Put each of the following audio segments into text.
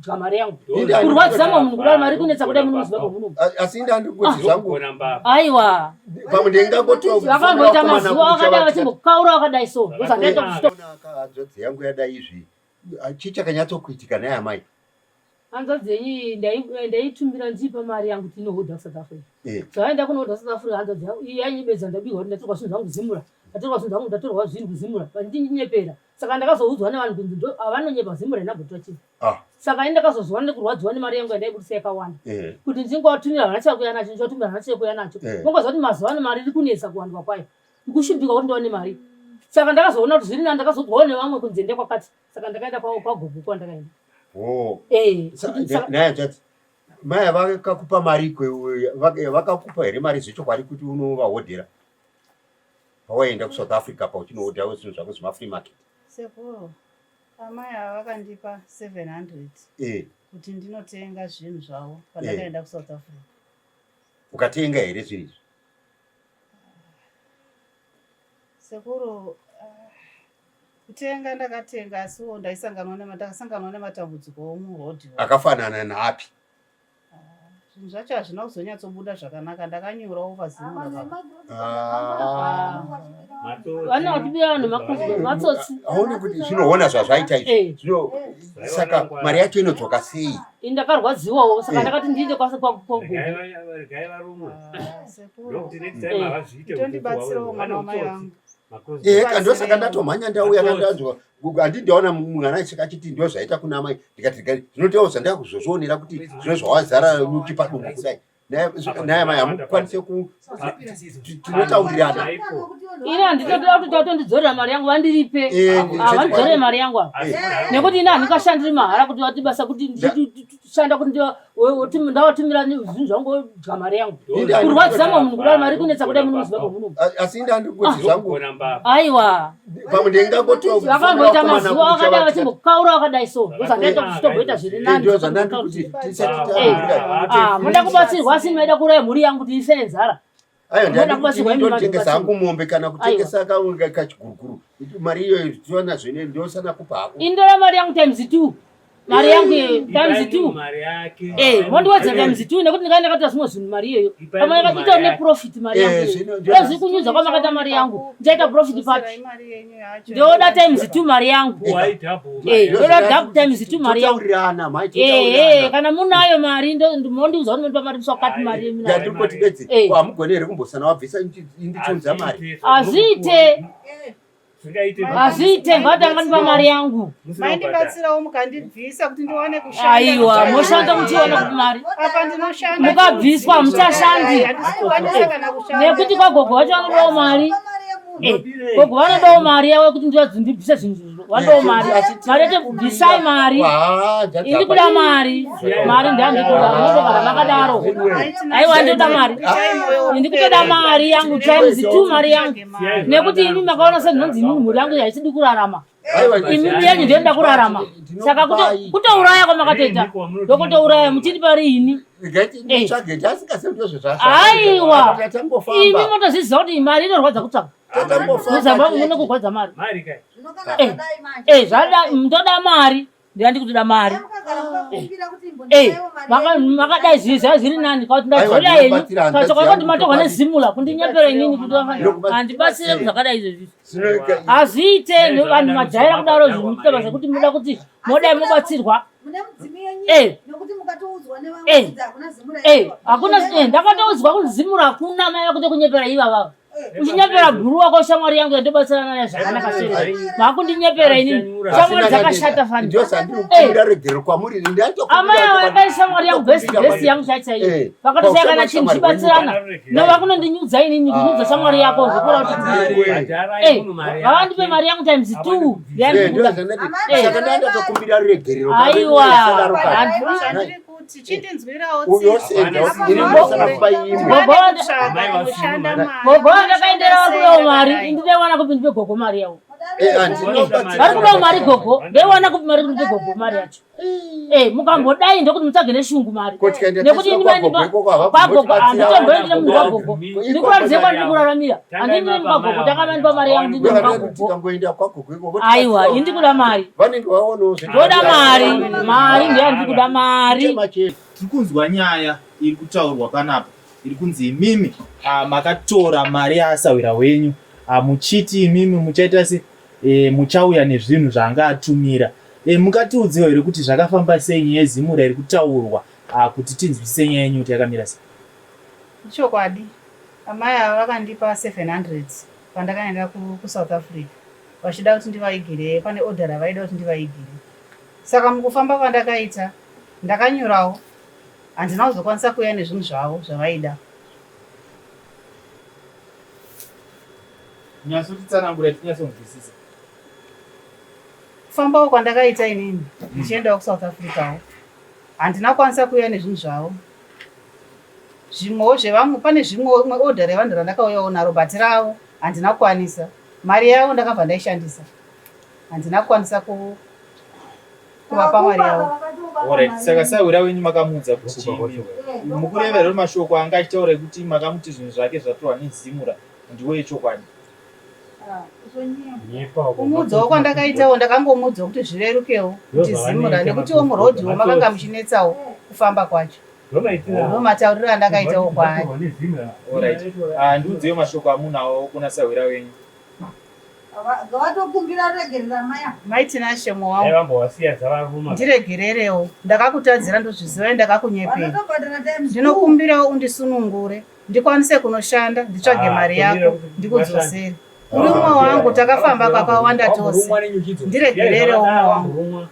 Gamari yangu. Kurwadza munhu kudai mari kunetsa kudai munhu uzvako munhu. Asinda ndikuti zvangu. Aiwa. Pamudenga koto. Vakamboita mazuva akadai vachimbokaura akadai so. Ndosandaita kustopa. Akadzodzi yangu yadai izvi. Chichakanyatsokuitika naye amai. Hanzvadzi yenyu ndaitumbira ndipa mari yangu tinohodha kuSouth Africa. Zvaenda kunohodha South Africa hanzvadzi yanyu ibedza ndabigwa kuti ndatorwa zvinhu zvangu kuzimura. Ndatorwa zvinhu zvangu ndatorwa zvinhu kuzimura. Pandinyepera. Saka ndakazoudzwa nevanhu kuti avanonyepa zimura inabhotwa chii. Saka ndakazozwa nekurwadziwa nemari yangu yandaibudisa yakawanda. Kuti ndingotumira hana chakuya nacho ndotumira hana chakuya nacho. Mongozwa kuti mazuva ano mari iri kunetsa kuwandwa kwayo. Ndikushumbika kuti ndiwane mari. Saka ndakazoona kuti zviri nani ndakazodzwawo nevamwe kunze ndekwakati. Saka ndakaenda kwagogo kwandakaenda. Naye tati mai vakakupa mari vakakupa here mari zvechokwadi kuti unovahodhera pawaenda kuSouth Africa pauchinohodhera zvinhu zvako zvemafree market? Sekuru amai vakandipa 700 kuti ndinotenga zvinhu zvavo pandakaenda kuSouth Africa. Ukatenga here zvinhu izvi? Sekuru kutenga ndakatenga asiwo ndakasangana nematambudziko omuhodhi. Akafanana naapi? Zvinhu zvacho hazvina kuzonyatsobuda zvakanaka. Ndakanyurawo pazimu. Vana vatibira vanhu matsotsi. Haoni kuti zvinoona zvazvaita izvi. Saka mari yacho inodzoka sei? Ndakarwadziwawo saka ndakati ndiende kwagogo. Sekuru tondibatsirawo mwana wamai vangu. Kandosaka ndatomhanya ndauya kandanzwa handindaona mwana achiti ndo zvaita kuna mai ndikati zvinotawo zvandaka kuzozvionera kuti zvino zvawazara nyuchi padumbu kudai naye mai hamukwanise tinotaurirana. Ine handitoda kuti tatondidzorera mari yangu vandiripe. Vandidzorere mari yangu apa nekuti ine handikashandiri mahara kuti vatibasa kuti ndishanda kuti ndawatumira zvinhu zvangu gamari yangu. Kurwadzamo munhu kudai mari kunetsa kudai munhu uzvako munhu. Asi ndandikuti zvangu. Aiwa. Pamudenga koto. Vakamboita mazuva akadai vachimbokaura akadai so. Ndosandaita kustoboita zviri nani. Ndio zvandandikuti tisati muda kubatsirwa asi maida kuraya mhuri yangu kuti isere nzara. Ayo ndinotengesa hangu mombe kana kutengesa kachiguruguru. Mari iyo tiona zvine ndosana kupa hako. Indora mari yangu times 2. Mari yangu times 2. Mari yake. Mondiwadza times 2 nekuti ndikaenda kati zvimwe zvinhu mari iyoyo. Kama yakaita ne profit mari yangu. Ndozvi kunyudza kwamakata mari yangu. Ndichaita profit papi. Ndoda times 2 mari yangu. Ndoda double times 2 mari yangu. Kana munayo mari mondiudza kuti mundipa mari musakati mari yemi. Ndikoti bedzi. Amugone here kumbosana wabvisa indichonza mari. Azviite ngatanganipa mari yangu. Maindibatsirawo mukandibvisa kuti ndiwane kushanda. Aiwa, moshanda mutiona kuti mari. Apa ndinoshanda. Mukabviswa muchashandi. Nekuti kwagogo wacho vanodawo mari. Gogo vanodawo mari yavo kuti ndibvise zvinhu. Vanodawo mari. Mari yacho bvisai mari. Indi kuda mari. Mari ndanditoda. Munotogara makadaro. Aiwa ndoda mari. Indi kutoda mari yangu times 2 mari yangu. Nekuti imi makaona sezvinonzi imi mhuri yangu haisidi kurarama. Imi yenyu ndoda kurarama. Saka kutouraya kwamakatoita. Ndokutouraya muchiti pari ini. Aiwa. Imi motozviziva kuti mari inorwadza kutsvaga. Muzambamwe muno kugwadza mari. Zvada ndoda mari. Ndiyandi kutoda mari. Makadai zviza zviri nani kuti ndadzoda yenyu. Pachoka kuti matogwa nezimula kundinyepera inini kuti handibatsire zvakadai izvezvi. Hazviite vanhu majaira kudaro zvinhu mutaba zvekuti muda kuti modai mobatsirwa. Hakuna ndakatoudzwa kuti zimura hakuna mai vakuti kunyepera ivava. Uchinyepera bhuru wako shamwari yangu yandobatsirana naye zvakanaka sei. Makundinyepera inini. Shamwari dzakashata fani. Amai avadai shamwari yangu best yangu chaichaiyo. Vakatosaya kana chinhu chibatsirana. Novakunondinyudza inini kunyudza shamwari yako zvokura kuti vavandipe mari yangu times 2. Aiwa. Chindinzwirawo gogo ndakaendera kuyo mari indidewana kupindipe gogo mari yawo Varikuda mari gogo. Ndewana kuti mari kuti gogo mari yacho. Mukambodai ndokuti mutsagene shungu mari. Nekuti ini pagogo anditomboendera munhu wagogo. Ndikuratidze kwandiri kuraramira. Handini pagogo takamanipa mari yangu ndine pagogo. Aiwa, ini ndikuda mari. Ndoda mari. Mari ndiye ndikuda mari. Tirikunzwa nyaya iri kutaurwa panapa. Iri kunzi imimi makatora mari yaasawira wenyu. Muchiti imimi muchaita se muchauya nezvinhu zvanga atumira. Mukatiudzewo here kuti zvakafamba sei nyaya yezimura iri kutaurwa kuti tinzwisise nyaya yenyu kuti yakamira sei? Chokwadi. Amai ava vakandipa 700 pandakaenda kuSouth Africa. Vachida kuti ndivaigire, pane order ravaida kuti ndivaigire. Saka mukufamba kwandakaita ndakanyorawo handina kuzokwanisa kuuya nezvinhu zvavo zvavaida. Nyasotitsanangura tinyasonzwisisa. Kufambawo kwandakaita inini ndichiendawo kuSouth Africawo handina kukwanisa kuuya nezvinhu zvavo. Zvimwewo zvevamwe, pane zvimwe order revanhu randakauyawo naro bhati ravo handina kukwanisa. Mari yavo ndakabva ndaishandisa. Handina kukwanisa kuvapa mari yavo. Alright, saka sawira wenyu makamuudza kuti mukurevera mashoko anga achitaura kuti makamuti zvinhu zvake zvatorwa nezimura ndiwo yechokwadi. Kumuudzawo kwandakaitawo ndakangomuudzawo kuti zvirerukewo kuti zimura nekutiwo murodhiwo makanga muchinetsawo kufamba kwacho. Ndomatauriro andakaitawo kwaari. Alright, ndiudzewo mashoko amunawo kuna sawira wenyu. Maitina shemo wangu ndiregererewo, ndakakutadzira ndozviziva ndakakunyepera. Ndinokumbirawo undisunungure ndikwanise kunoshanda nditsvage mari yako ndikudzosere. Uri umwe wangu, takafamba kwakawanda tose. Ndiregererewo umwe wangu,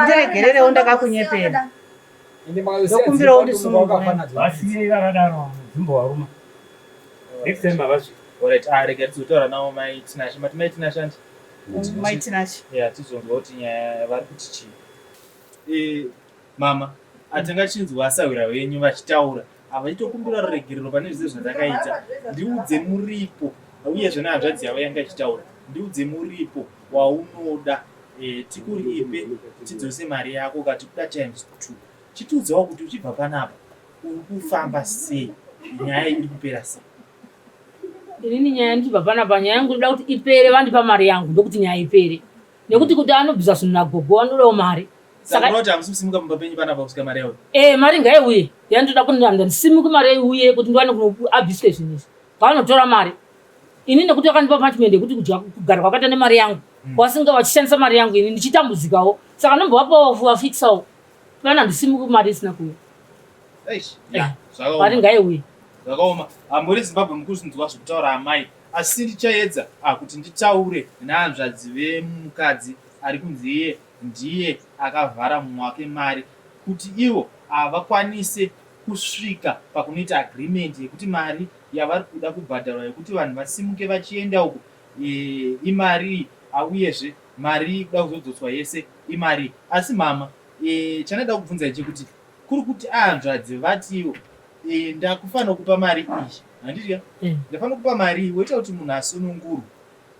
ndiregererewo ndakakunyepera. Ndokumbirawo undisunungure. Alright, rega tizotaura navo maitinashi. Mati maitinashi andi? Maitinashi. Yeah, tizonzwa kuti nyaya vari kuti chii. Mama, atanga chinzwa asawira wenyu vachitaura. Vachitokumbira ruregerero pane zvese zvandakaita. Ndiudze muripo, uyezve nehanzvadzi yavo yanga ichitaura. Ndiudze muripo waunoda tikuripe tidzose mari yako kati kuda times 2. Chitiudzawo kuti uchibva panapa uri kufamba sei, nyaya iri kupera sei. Inini nyaya ndibva panapa, nyaya yangu ndoda kuti ipere, vandipa mari yangu ndokuti nyaya ipere. Nekuti kuti anobvisa zvinhu nagogo anodawo mari. Saka kuti hamusisimuka mumba penyu panapa kusvika mari yavo? Mari ngaiuye. Yandoda kuti ndisimuke mari iuye kuti ndiwane kuabviswe zvinhu izvi. Pavanotora mari. Ini nekuti vakandipa punishment yekuti kugara kwakaita nemari yangu. Wasinga vachishandisa mari yangu ini ndichitambudzikawo. Saka nombovapawo vafiksawo. Pana ndisimuke mari isina kuuya. Mari ngaiuye. Zvakaoma. Muri Zimbabwe mukuzinzwa zvokutaura amai, asi ndichaedza kuti nditaure nehanzvadzi vemukadzi ari kunzi iye ndiye akavhara mumwe wake mari kuti ivo vakwanise kusvika pakunoita agreement yekuti mari yavari kuda kubhadharwa yekuti vanhu vasimuke vachienda uko imari, uyezve mari kuda kuzodzotswa yese imari. Asi mama, chanada kubvunza chekuti kuri kuti hanzvadzi vatiwo ndakufanira kupa mari iyi, handidya? Ndafanira kupa mari iyi woita kuti munhu asununguru.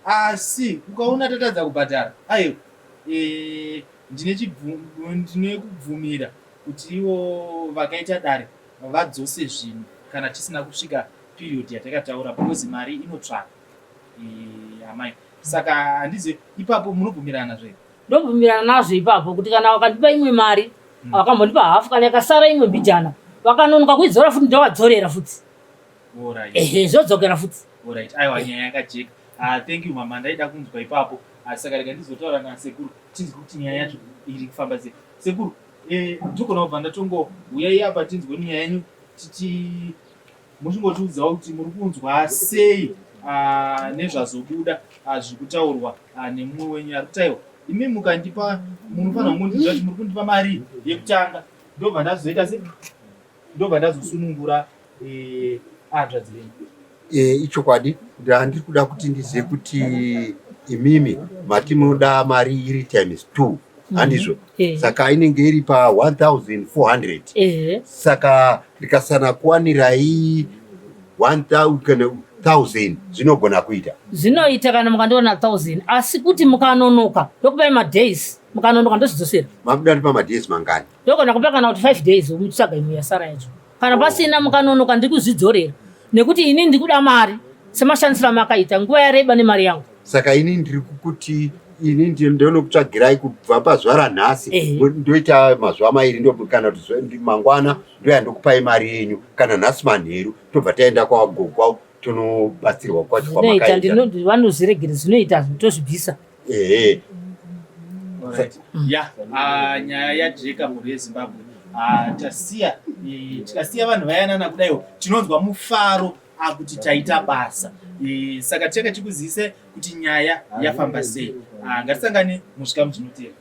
Asi ukaona tatadza kubhadhara, aiwa, ndine kubvumira kuti ivo vakaita dare vadzose zvinhu kana tisina kusvika period yatakataura, because mari inotsvaka amai. Saka handizi ipapo munobvumirana zvee? Ndobvumirana nazvo ipapo kuti kana vakandipa imwe mari vakambondipa hafu, kana yakasara imwe mbijana vakanonoka kuidzora futi ndovadzorera futi. Zvodzokera futi. Alright, aiwa, nyaya yakajeka. Thank you mama, ndaida kunzwa ipapo. Saka rega ndizotaura nasekuru tinzwe kuti nyaya yacho iri kufamba sei. Sekuru, ndikona kubva ndatongouya apa tinzwe nyaya yenyu, muchingotiudzawo kuti muri kunzwa sei nezvazobuda zviri kutaurwa nemumwe wenyu ari kutaiwa. Imi mukandipa, munofanira kungondiudza kuti muri kundipa mari yekutanga, ndobva ndazoita sei? Ndobva ndazosunungura hanzvadzi venyu. Ichokwadi, ndiri kuda kuti ndizive kuti imimi mati munoda mari iri times 2, handizvo? Saka inenge iri pa 1400. Saka ndikasana kuwanirai 1000, 1000 zvinogona kuita. Zvinoita kana mukandiona 1000 asi kuti mukanonoka ndokupai madays mukanonoka ndozvidzosera. Makuda ndi pamadays mangani? Ndogona kupa kana kuti 5 days mutsvaga imwe yasara yacho. Kana pasina mukanonoka ndikuzvidzorera nekuti ini ndikuda mari semashandisira makaita nguva yareba nemari yangu. Saka ini ndiri kuti ini ndinokutsvagirai kubva pazuva ranhasi ndoita mazuva mairi ndo kana kuti mangwana ndo yandokupai mari yenyu kana nhasi manheru tobva taenda kwagogo tonobatsirwa kwacho kwamakaita. Vanozviregera zvinoita tozvibvisa. Nyaya yaJeka mhuri yeZimbabwe tikasiya vanhu vayanana kudaiwo tinonzwa mufaro kuti taita basa. Saka tenge tikuzivise kuti nyaya yafamba sei. Ngatisangane musvika muzvinotevera.